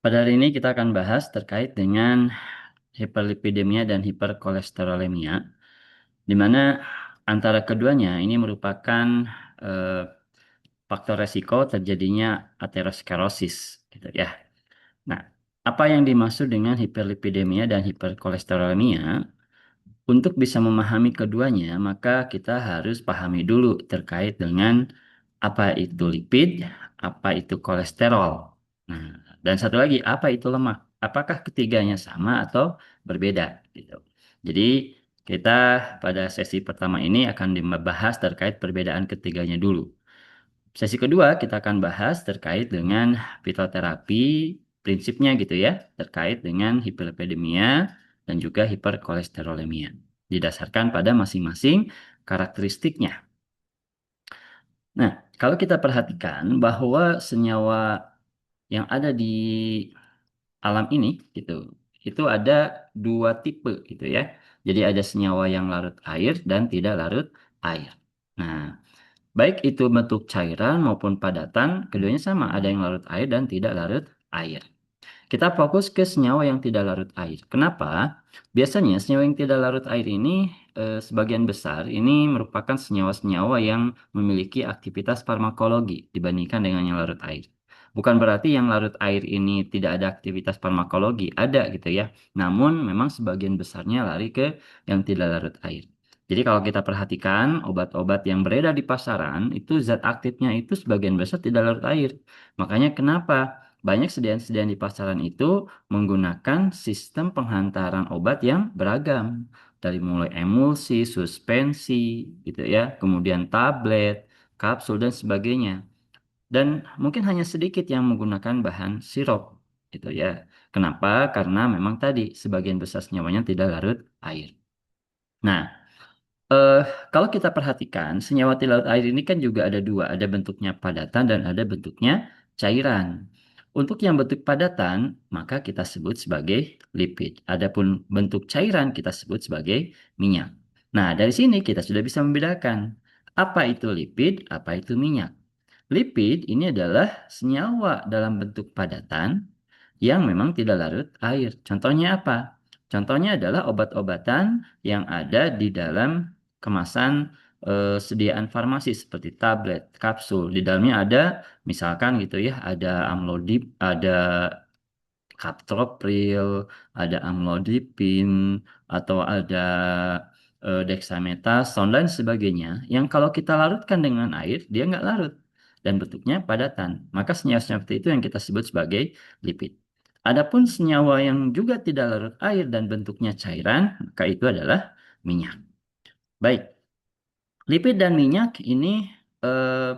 Pada hari ini kita akan bahas terkait dengan hiperlipidemia dan hiperkolesterolemia, di mana antara keduanya ini merupakan eh, faktor resiko terjadinya aterosklerosis, gitu ya. Nah, apa yang dimaksud dengan hiperlipidemia dan hiperkolesterolemia? Untuk bisa memahami keduanya, maka kita harus pahami dulu terkait dengan apa itu lipid, apa itu kolesterol. Nah, dan satu lagi, apa itu lemak? Apakah ketiganya sama atau berbeda? Gitu. Jadi, kita pada sesi pertama ini akan membahas terkait perbedaan ketiganya dulu. Sesi kedua, kita akan bahas terkait dengan fitoterapi, prinsipnya gitu ya, terkait dengan hiperlipidemia dan juga hiperkolesterolemia. Didasarkan pada masing-masing karakteristiknya. Nah, kalau kita perhatikan bahwa senyawa yang ada di alam ini gitu, itu ada dua tipe gitu ya. Jadi ada senyawa yang larut air dan tidak larut air. Nah, baik itu bentuk cairan maupun padatan, keduanya sama, ada yang larut air dan tidak larut air. Kita fokus ke senyawa yang tidak larut air. Kenapa? Biasanya senyawa yang tidak larut air ini sebagian besar ini merupakan senyawa-senyawa yang memiliki aktivitas farmakologi dibandingkan dengan yang larut air. Bukan berarti yang larut air ini tidak ada aktivitas farmakologi, ada gitu ya. Namun memang sebagian besarnya lari ke yang tidak larut air. Jadi kalau kita perhatikan obat-obat yang beredar di pasaran itu zat aktifnya itu sebagian besar tidak larut air. Makanya kenapa? Banyak sediaan-sediaan di pasaran itu menggunakan sistem penghantaran obat yang beragam. Dari mulai emulsi, suspensi, gitu ya, kemudian tablet, kapsul, dan sebagainya. Dan mungkin hanya sedikit yang menggunakan bahan sirup, gitu ya. Kenapa? Karena memang tadi sebagian besar senyawanya tidak larut air. Nah, Eh, kalau kita perhatikan, senyawa di laut air ini kan juga ada dua, ada bentuknya padatan dan ada bentuknya cairan. Untuk yang bentuk padatan, maka kita sebut sebagai lipid. Adapun bentuk cairan kita sebut sebagai minyak. Nah, dari sini kita sudah bisa membedakan apa itu lipid, apa itu minyak. Lipid ini adalah senyawa dalam bentuk padatan yang memang tidak larut air. Contohnya apa? Contohnya adalah obat-obatan yang ada di dalam kemasan sediaan farmasi seperti tablet, kapsul. Di dalamnya ada misalkan gitu ya, ada amlodip, ada captopril, ada amlodipin, atau ada dexamethasone dan sebagainya. Yang kalau kita larutkan dengan air, dia nggak larut dan bentuknya padatan. Maka senyawa-senyawa seperti itu yang kita sebut sebagai lipid. Adapun senyawa yang juga tidak larut air dan bentuknya cairan, maka itu adalah minyak. Baik, lipid dan minyak ini eh,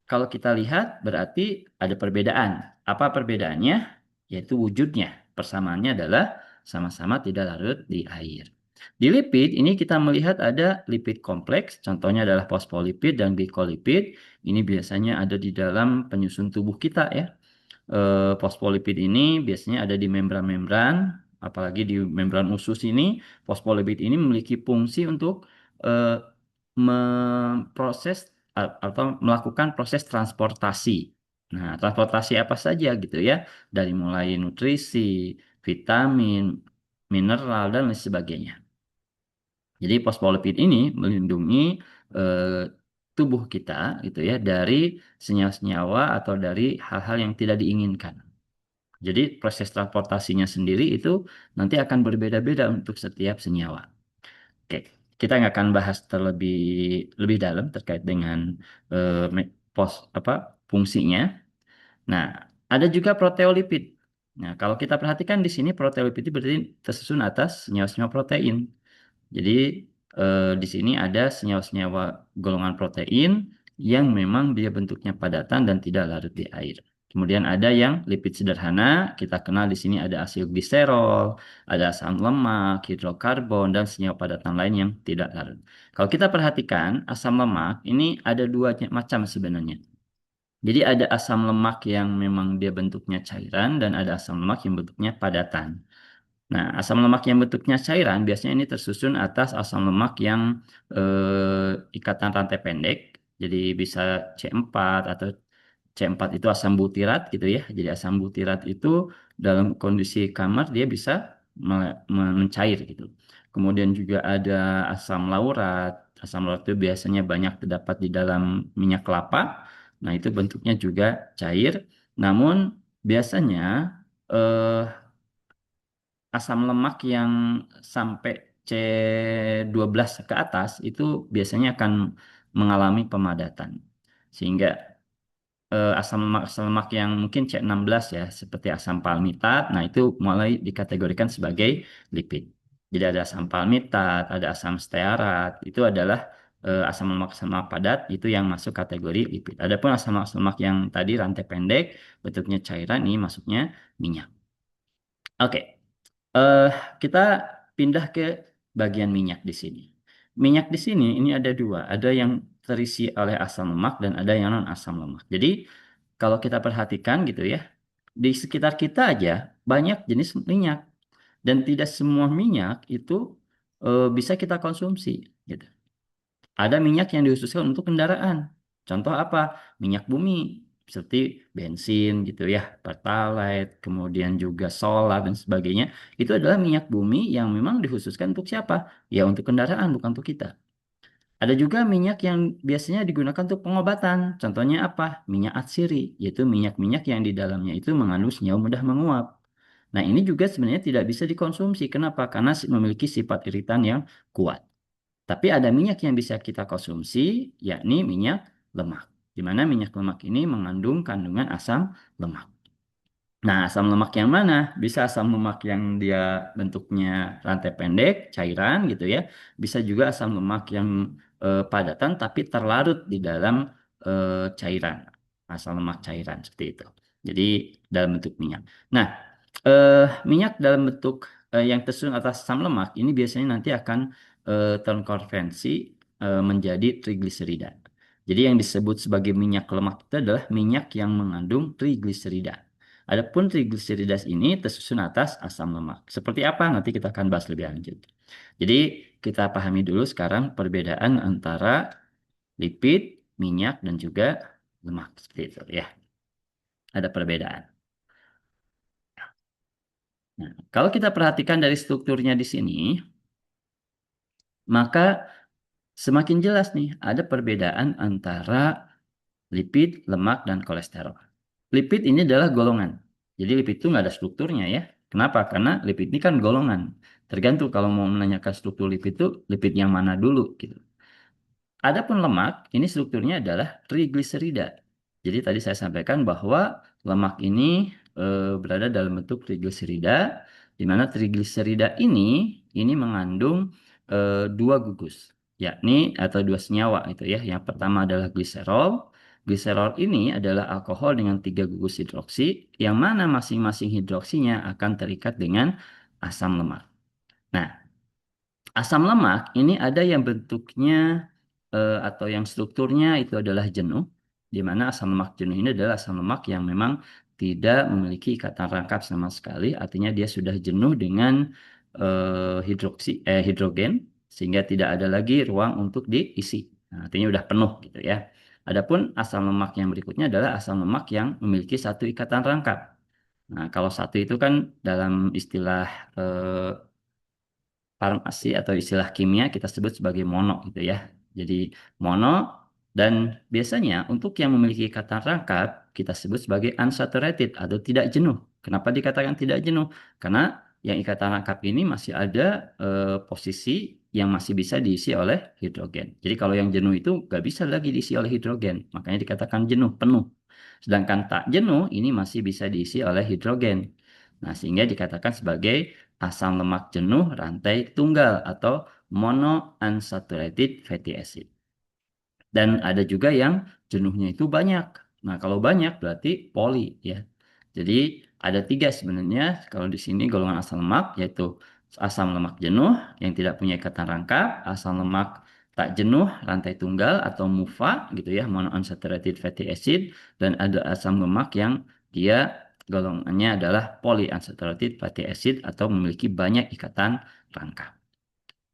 kalau kita lihat berarti ada perbedaan. Apa perbedaannya? Yaitu wujudnya. Persamaannya adalah sama-sama tidak larut di air. Di lipid ini kita melihat ada lipid kompleks, contohnya adalah fosfolipid dan glikolipid. Ini biasanya ada di dalam penyusun tubuh kita ya. Fosfolipid ini biasanya ada di membran-membran, apalagi di membran usus ini, fosfolipid ini memiliki fungsi untuk eh, memproses atau melakukan proses transportasi. Nah, transportasi apa saja gitu ya, dari mulai nutrisi, vitamin, mineral, dan lain sebagainya. Jadi fosfolipid ini melindungi eh, tubuh kita gitu ya dari senyawa-senyawa atau dari hal-hal yang tidak diinginkan. Jadi proses transportasinya sendiri itu nanti akan berbeda-beda untuk setiap senyawa. Oke, kita nggak akan bahas terlebih lebih dalam terkait dengan apa fungsinya. Nah, ada juga proteolipid. Nah, kalau kita perhatikan di sini proteolipid itu berarti tersusun atas senyawa-senyawa protein. Jadi di sini ada senyawa-senyawa golongan protein yang memang dia bentuknya padatan dan tidak larut di air. Kemudian ada yang lipid sederhana, kita kenal di sini ada asil gliserol, ada asam lemak, hidrokarbon, dan senyawa padatan lain yang tidak larut. Kalau kita perhatikan, asam lemak ini ada dua macam sebenarnya. Jadi ada asam lemak yang memang dia bentuknya cairan dan ada asam lemak yang bentuknya padatan. Nah, asam lemak yang bentuknya cairan biasanya ini tersusun atas asam lemak yang ikatan rantai pendek. Jadi bisa C4 atau C4 itu asam butirat gitu ya. Jadi asam butirat itu dalam kondisi kamar dia bisa mencair gitu. Kemudian juga ada asam laurat. Asam laurat itu biasanya banyak terdapat di dalam minyak kelapa. Nah, itu bentuknya juga cair. Namun biasanya eh, asam lemak yang sampai C12 ke atas itu biasanya akan mengalami pemadatan. Sehingga asam lemak yang mungkin C16 ya, seperti asam palmitat, nah itu mulai dikategorikan sebagai lipid. Jadi ada asam palmitat, ada asam stearat, itu adalah asam lemak padat, itu yang masuk kategori lipid. Adapun asam lemak yang tadi rantai pendek, bentuknya cairan, ini masuknya minyak. Oke. Eh, kita pindah ke bagian minyak di sini. Minyak di sini ini ada dua, ada yang terisi oleh asam lemak dan ada yang non asam lemak. Jadi kalau kita perhatikan gitu ya, di sekitar kita aja banyak jenis minyak dan tidak semua minyak itu bisa kita konsumsi. Gitu. Ada minyak yang dikhususkan untuk kendaraan. Contoh apa? Minyak bumi seperti bensin gitu ya, pertalite, kemudian juga solar dan sebagainya. Itu adalah minyak bumi yang memang dikhususkan untuk siapa? Ya untuk kendaraan, bukan untuk kita. Ada juga minyak yang biasanya digunakan untuk pengobatan. Contohnya apa? Minyak atsiri, yaitu minyak-minyak yang di dalamnya itu mengandung senyawa mudah menguap. Nah, ini juga sebenarnya tidak bisa dikonsumsi. Kenapa? Karena memiliki sifat iritan yang kuat. Tapi ada minyak yang bisa kita konsumsi, yakni minyak lemak. Di mana minyak lemak ini mengandung kandungan asam lemak. Nah, asam lemak yang mana? Bisa asam lemak yang dia bentuknya rantai pendek, cairan gitu ya. Bisa juga asam lemak yang padatan tapi terlarut di dalam cairan. Asam lemak cairan seperti itu. Jadi dalam bentuk minyak. Nah, minyak dalam bentuk yang tersusun atas asam lemak ini biasanya nanti akan terkonversi menjadi trigliserida. Jadi yang disebut sebagai minyak lemak itu adalah minyak yang mengandung trigliserida. Adapun trigliseridas ini tersusun atas asam lemak. Seperti apa? Nanti kita akan bahas lebih lanjut. Jadi kita pahami dulu sekarang perbedaan antara lipid, minyak, dan juga lemak. Seperti itu ya. Ada perbedaan. Nah, kalau kita perhatikan dari strukturnya di sini, maka semakin jelas nih ada perbedaan antara lipid, lemak, dan kolesterol. Lipid ini adalah golongan. Jadi lipid itu nggak ada strukturnya ya. Kenapa? Karena lipid ini kan golongan. Tergantung kalau mau menanyakan struktur lipid itu lipid yang mana dulu gitu. Adapun lemak, ini strukturnya adalah trigliserida. Jadi tadi saya sampaikan bahwa lemak ini berada dalam bentuk trigliserida, di mana trigliserida ini mengandung dua gugus, yakni atau dua senyawa itu ya. Yang pertama adalah gliserol. Gliserol ini adalah alkohol dengan tiga gugus hidroksi, yang mana masing-masing hidroksinya akan terikat dengan asam lemak. Nah, asam lemak ini ada yang bentuknya atau yang strukturnya itu adalah jenuh, di mana asam lemak jenuh ini adalah asam lemak yang memang tidak memiliki ikatan rangkap sama sekali, artinya dia sudah jenuh dengan hidrogen, sehingga tidak ada lagi ruang untuk diisi. Nah, artinya udah penuh gitu ya. Adapun asam lemak yang berikutnya adalah asam lemak yang memiliki satu ikatan rangkap. Nah, kalau satu itu kan dalam istilah farmasi atau istilah kimia kita sebut sebagai mono gitu ya. Jadi mono dan biasanya untuk yang memiliki kata rangkap kita sebut sebagai unsaturated atau tidak jenuh. Kenapa dikatakan tidak jenuh? Karena yang ikatan rangkap ini masih ada posisi yang masih bisa diisi oleh hidrogen. Jadi kalau yang jenuh itu nggak bisa lagi diisi oleh hidrogen, makanya dikatakan jenuh, penuh. Sedangkan tak jenuh ini masih bisa diisi oleh hidrogen. Nah, sehingga dikatakan sebagai asam lemak jenuh rantai tunggal atau monounsaturated fatty acid. Dan ada juga yang jenuhnya itu banyak. Nah, kalau banyak berarti poli ya. Jadi ada tiga sebenarnya kalau di sini golongan asam lemak yaitu asam lemak jenuh yang tidak punya ikatan rangkap, asam lemak tak jenuh rantai tunggal atau MUFA gitu ya, monounsaturated fatty acid, dan ada asam lemak yang dia golongannya adalah polyunsaturated fatty acid atau memiliki banyak ikatan rangkap.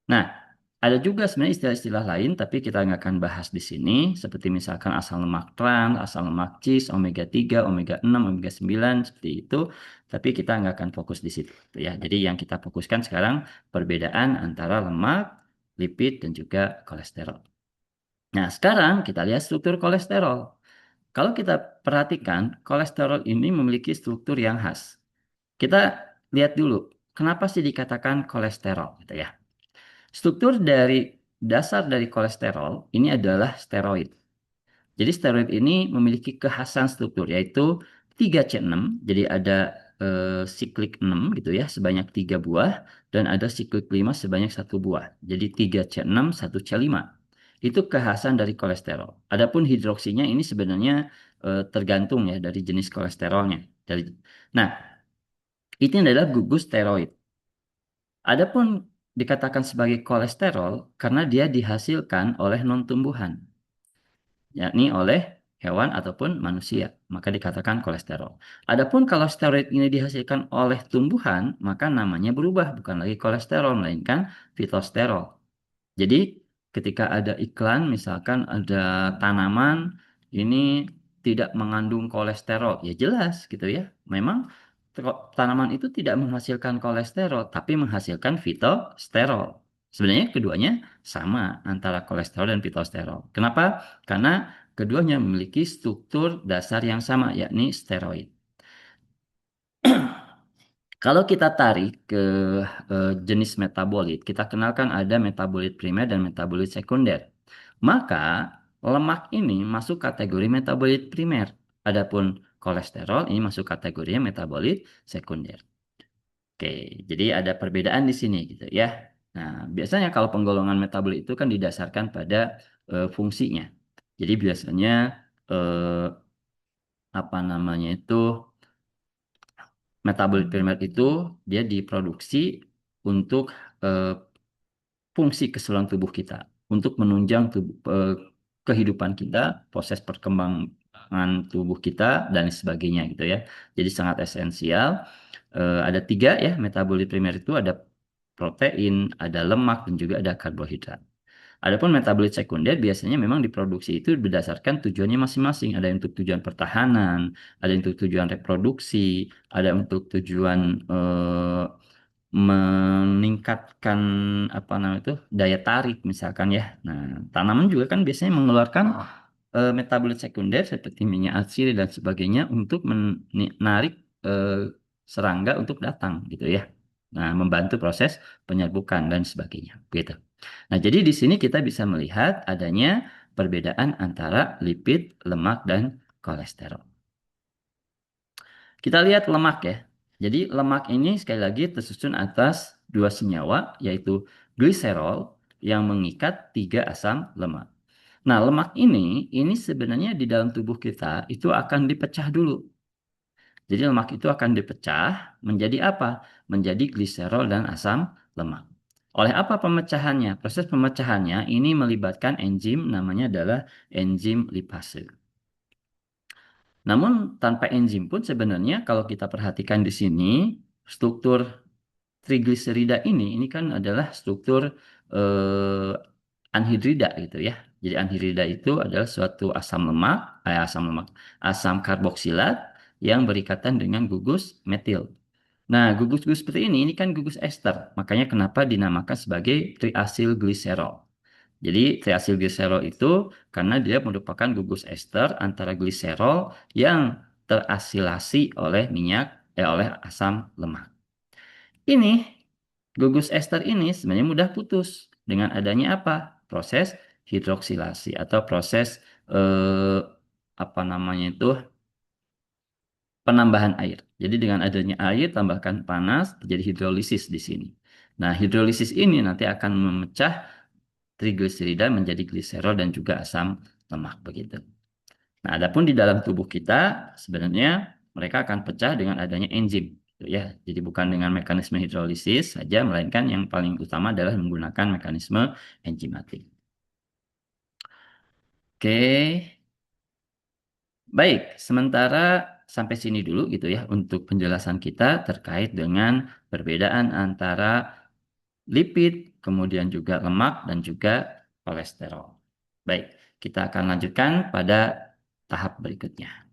Nah, Ada juga sebenarnya istilah-istilah lain, tapi kita nggak akan bahas di sini, seperti misalkan asam lemak trans, asam lemak cis, omega 3, omega 6, omega 9, seperti itu. Tapi kita nggak akan fokus di situ, gitu ya. Jadi yang kita fokuskan sekarang perbedaan antara lemak, lipid, dan juga kolesterol. Nah, sekarang kita lihat struktur kolesterol. Kalau kita perhatikan, kolesterol ini memiliki struktur yang khas. Kita lihat dulu, kenapa sih dikatakan kolesterol, gitu ya. Struktur dari dasar dari kolesterol ini adalah steroid. Jadi steroid ini memiliki kekhasan struktur yaitu 3C6. Jadi ada siklik 6 gitu ya sebanyak 3 buah dan ada siklik 5 sebanyak 1 buah. Jadi 3C6 1C5. Itu kekhasan dari kolesterol. Adapun hidroksinya ini sebenarnya tergantung ya dari jenis kolesterolnya. Nah, itu adalah gugus steroid. Adapun dikatakan sebagai kolesterol karena dia dihasilkan oleh non-tumbuhan, yakni oleh hewan ataupun manusia, maka dikatakan kolesterol. Adapun kalau steroid ini dihasilkan oleh tumbuhan, maka namanya berubah, bukan lagi kolesterol, melainkan fitosterol. Jadi ketika ada iklan, misalkan ada tanaman ini tidak mengandung kolesterol, ya jelas gitu ya. Memang tanaman itu tidak menghasilkan kolesterol, tapi menghasilkan fitosterol. Sebenarnya keduanya sama antara kolesterol dan fitosterol. Kenapa? Karena keduanya memiliki struktur dasar yang sama, yakni steroid. Kalau kita tarik ke jenis metabolit, kita kenalkan ada metabolit primer dan metabolit sekunder. Maka lemak ini masuk kategori metabolit primer. Adapun kolesterol ini masuk kategori metabolit sekunder. Oke, jadi ada perbedaan di sini gitu ya. Nah, biasanya kalau penggolongan metabolit itu kan didasarkan pada fungsinya. Jadi biasanya eh, apa namanya itu metabolit primer itu dia diproduksi untuk eh, fungsi keseluruhan tubuh kita, untuk menunjang kehidupan kita, proses perkembangan tubuh kita dan sebagainya gitu ya. Jadi sangat esensial. Ada 3 ya metabolit primer itu ada protein, ada lemak dan juga ada karbohidrat. Adapun metabolit sekunder biasanya memang diproduksi itu berdasarkan tujuannya masing-masing. Ada yang untuk tujuan pertahanan, ada yang untuk tujuan reproduksi, ada untuk tujuan meningkatkan apa namanya itu daya tarik misalkan ya. Nah, tanaman juga kan biasanya mengeluarkan metabolit sekunder seperti minyak atsiri dan sebagainya untuk menarik eh, serangga untuk datang gitu ya. Nah, membantu proses penyerbukan dan sebagainya, gitu. Nah, jadi di sini kita bisa melihat adanya perbedaan antara lipid, lemak, dan kolesterol. Kita lihat lemak ya. Jadi lemak ini sekali lagi tersusun atas 2 senyawa, yaitu gliserol yang mengikat 3 asam lemak. Nah, lemak ini sebenarnya di dalam tubuh kita itu akan dipecah dulu. Jadi lemak itu akan dipecah menjadi apa? Menjadi gliserol dan asam lemak. Oleh apa pemecahannya? Proses pemecahannya ini melibatkan enzim namanya adalah enzim lipase. Namun tanpa enzim pun sebenarnya kalau kita perhatikan di sini struktur trigliserida ini kan adalah struktur eh, anhidrida gitu ya. Jadi anhidrida itu adalah suatu asam karboksilat yang berikatan dengan gugus metil. Nah, gugus-gugus seperti ini kan gugus ester. Makanya kenapa dinamakan sebagai triasilgliserol. Jadi triasilgliserol itu karena dia merupakan gugus ester antara gliserol yang terasilasi oleh asam lemak. Ini gugus ester ini sebenarnya mudah putus dengan adanya apa? Proses hidroksilasi atau proses eh, apa namanya itu penambahan air. Jadi dengan adanya air tambahkan panas terjadi hidrolisis di sini. Nah, hidrolisis ini nanti akan memecah trigliserida menjadi gliserol dan juga asam lemak begitu. Nah, adapun di dalam tubuh kita sebenarnya mereka akan pecah dengan adanya enzim, gitu ya. Jadi bukan dengan mekanisme hidrolisis saja, melainkan yang paling utama adalah menggunakan mekanisme enzimatik. Oke, baik. Sementara sampai sini dulu gitu ya untuk penjelasan kita terkait dengan perbedaan antara lipid, kemudian juga lemak, dan juga kolesterol. Baik, kita akan lanjutkan pada tahap berikutnya.